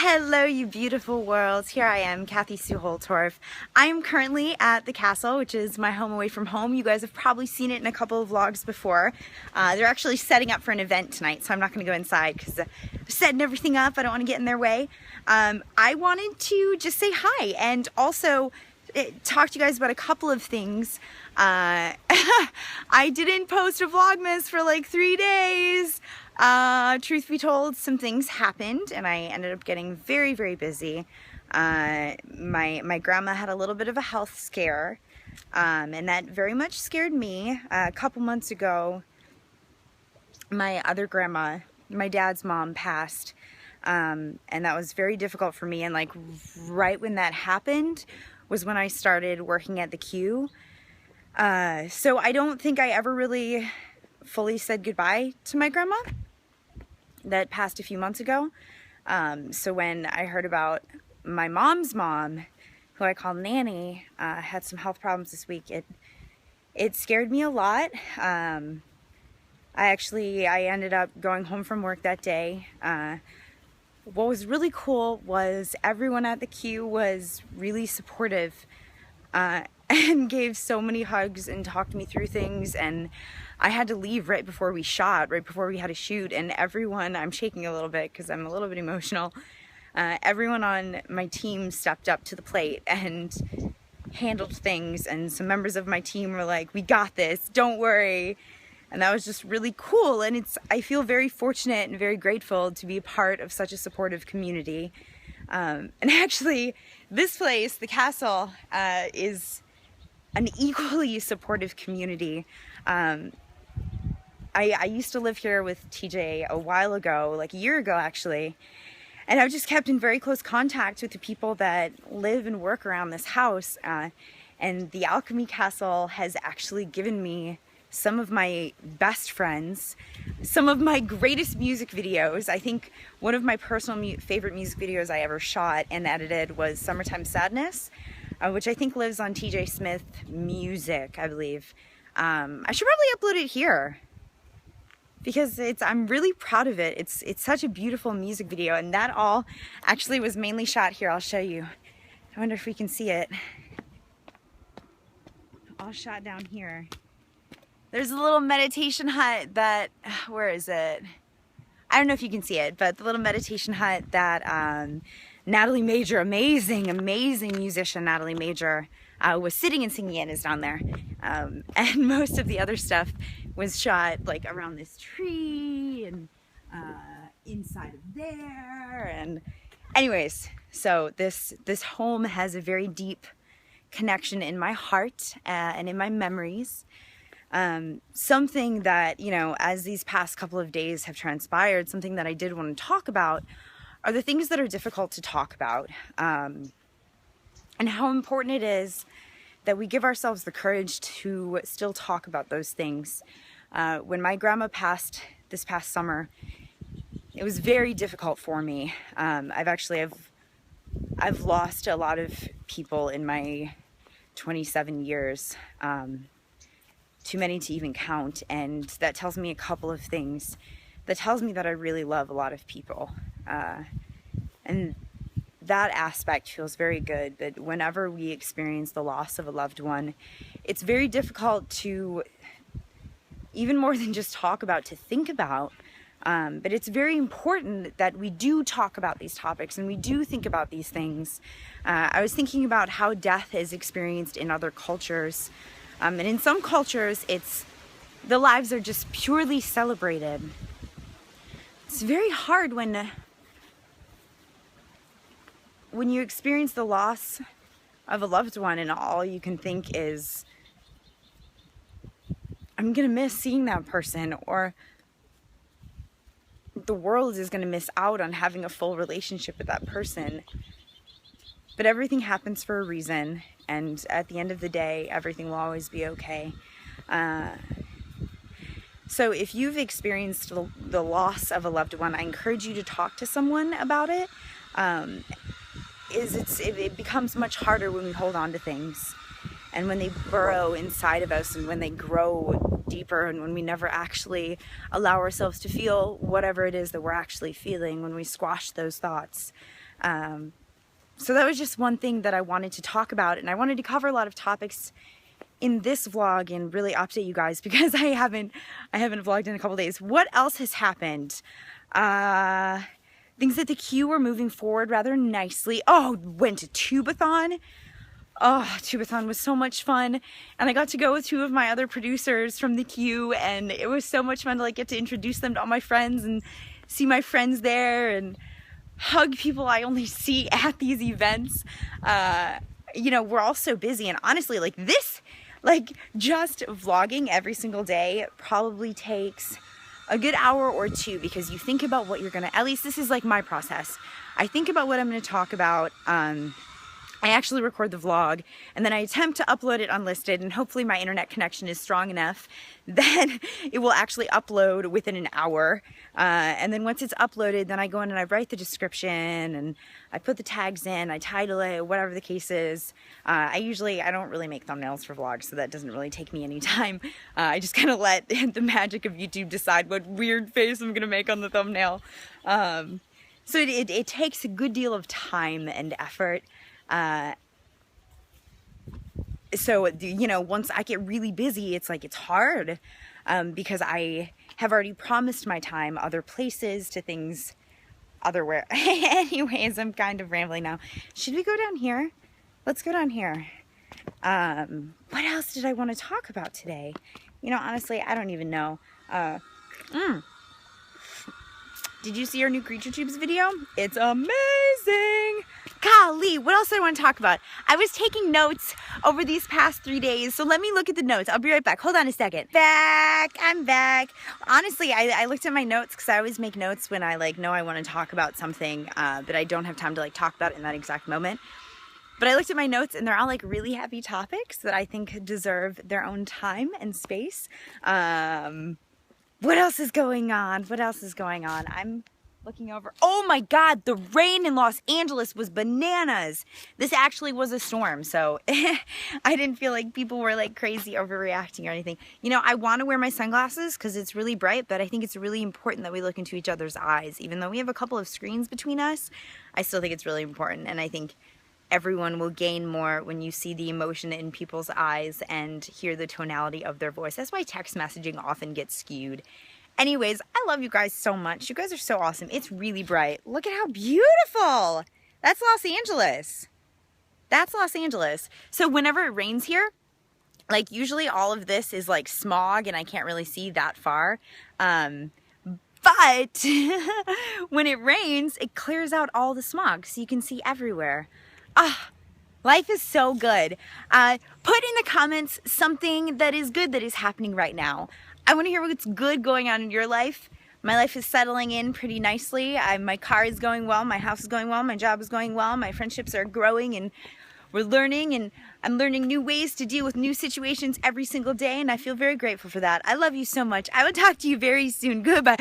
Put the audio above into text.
Hello, you beautiful worlds. Here I am, Kathy Sue Holtorf. I am currently at the castle, which is my home away from home. You guys have probably seen it in a couple of vlogs before. They're actually setting up for an event tonight, so I'm not going to go inside because they're setting everything up. I don't want to get in their way. I wanted to just say hi and also talk to you guys about a couple of things. I didn't post a Vlogmas for like 3 days. Truth be told, some things happened and I ended up getting very, very busy. My grandma had a little bit of a health scare, and that very much scared me. A couple months ago, my other grandma, my dad's mom, passed, and that was very difficult for me. And like right when that happened was when I started working at the Q. So I don't think I ever really fully said goodbye to my grandma. That passed a few months ago. So when I heard about my mom's mom, who I call Nanny, had some health problems this week, it scared me a lot. I ended up going home from work that day. What was really cool was everyone at the Q was really supportive and gave so many hugs and talked me through things, and I had to leave right before we shot, right before we had a shoot, and everyone, I'm shaking a little bit because I'm a little bit emotional, everyone on my team stepped up to the plate and handled things, and some members of my team were like, "We got this, don't worry." And that was just really cool, and I feel very fortunate and very grateful to be a part of such a supportive community. And actually, this place, the castle, is an equally supportive community. I used to live here with TJ a while ago, like a year ago actually, and I've just kept in very close contact with the people that live and work around this house, and the Alchemy Castle has actually given me some of my best friends, some of my greatest music videos. I think one of my personal favorite music videos I ever shot and edited was Summertime Sadness, which I think lives on TJ Smith Music, I believe. I should probably upload it here because I'm really proud of it. It's such a beautiful music video, and that all actually was mainly shot here. I'll show you. I wonder if we can see it. All shot down here. There's a little meditation hut that, where is it? I don't know if you can see it, but the little meditation hut that Natalie Major, amazing musician Natalie Major, was sitting and singing in is down there. And most of the other stuff was shot like around this tree and inside of there. And anyways, so this home has a very deep connection in my heart and in my memories. Something that, you know, as these past couple of days have transpired, something that I did want to talk about are the things that are difficult to talk about, and how important it is that we give ourselves the courage to still talk about those things. When my grandma passed this past summer, it was very difficult for me. I've lost a lot of people in my 27 years, too many to even count, and that tells me a couple of things. That tells me that I really love a lot of people, and that aspect feels very good. But whenever we experience the loss of a loved one, it's very difficult to, even more than just talk about, to think about. But it's very important that we do talk about these topics and we do think about these things. I was thinking about how death is experienced in other cultures. And in some cultures, the lives are just purely celebrated. It's very hard when you experience the loss of a loved one and all you can think is, I'm gonna miss seeing that person, or the world is gonna miss out on having a full relationship with that person. But everything happens for a reason, and at the end of the day, everything will always be okay. So if you've experienced the loss of a loved one, I encourage you to talk to someone about it. It becomes much harder when we hold on to things, and when they burrow inside of us, and when they grow deeper, and when we never actually allow ourselves to feel whatever it is that we're actually feeling, when we squash those thoughts. So that was just one thing that I wanted to talk about, and I wanted to cover a lot of topics in this vlog and really update you guys because I haven't vlogged in a couple days. What else has happened? Things at the queue are moving forward rather nicely. Oh, went to Tubathon. Oh, Tubathon was so much fun, and I got to go with 2 of my other producers from the queue, and it was so much fun to like get to introduce them to all my friends and see my friends there and hug people I only see at these events. You know, we're all so busy, and honestly, like this, like just vlogging every single day probably takes a good hour or 2 because you think about what you're gonna, at least this is like my process. I think about what I'm gonna talk about. I actually record the vlog, and then I attempt to upload it unlisted, and hopefully my internet connection is strong enough that it will actually upload within an hour. And then once it's uploaded, then I go in and I write the description, and I put the tags in, I title it, whatever the case is. I don't really make thumbnails for vlogs, so that doesn't really take me any time. I just kind of let the magic of YouTube decide what weird face I'm gonna make on the thumbnail. So it takes a good deal of time and effort. So, you know, once I get really busy, it's like, it's hard, because I have already promised my time other places to things otherwhere. Anyways, I'm kind of rambling now. Should we go down here? Let's go down here. What else did I want to talk about today? You know, honestly, I don't even know. Did you see our new Creature Tubes video? It's amazing! Golly, what else do I want to talk about? I was taking notes over these past 3 days, so let me look at the notes. I'll be right back. Hold on a second. I'm back. Honestly, I looked at my notes because I always make notes when I know I want to talk about something that I don't have time to talk about in that exact moment. But I looked at my notes, and they're all really heavy topics that I think deserve their own time and space. What else is going on? What else is going on? I'm looking over. Oh my God, the rain in Los Angeles was bananas. This actually was a storm, so I didn't feel like people were crazy overreacting or anything. You know, I want to wear my sunglasses because it's really bright, but I think it's really important that we look into each other's eyes. Even though we have a couple of screens between us, I still think it's really important, and I think everyone will gain more when you see the emotion in people's eyes and hear the tonality of their voice. That's why text messaging often gets skewed. Anyways, I love you guys so much. You guys are so awesome. It's really bright. Look at how beautiful. That's Los Angeles. That's Los Angeles. So whenever it rains here, usually all of this is smog and I can't really see that far. But when it rains, it clears out all the smog so you can see everywhere. Ah, life is so good. Put in the comments something that is good that is happening right now. I want to hear what's good going on in your life. My life is settling in pretty nicely. My car is going well, my house is going well, my job is going well, my friendships are growing, and we're learning, and I'm learning new ways to deal with new situations every single day, and I feel very grateful for that. I love you so much. I will talk to you very soon. Goodbye.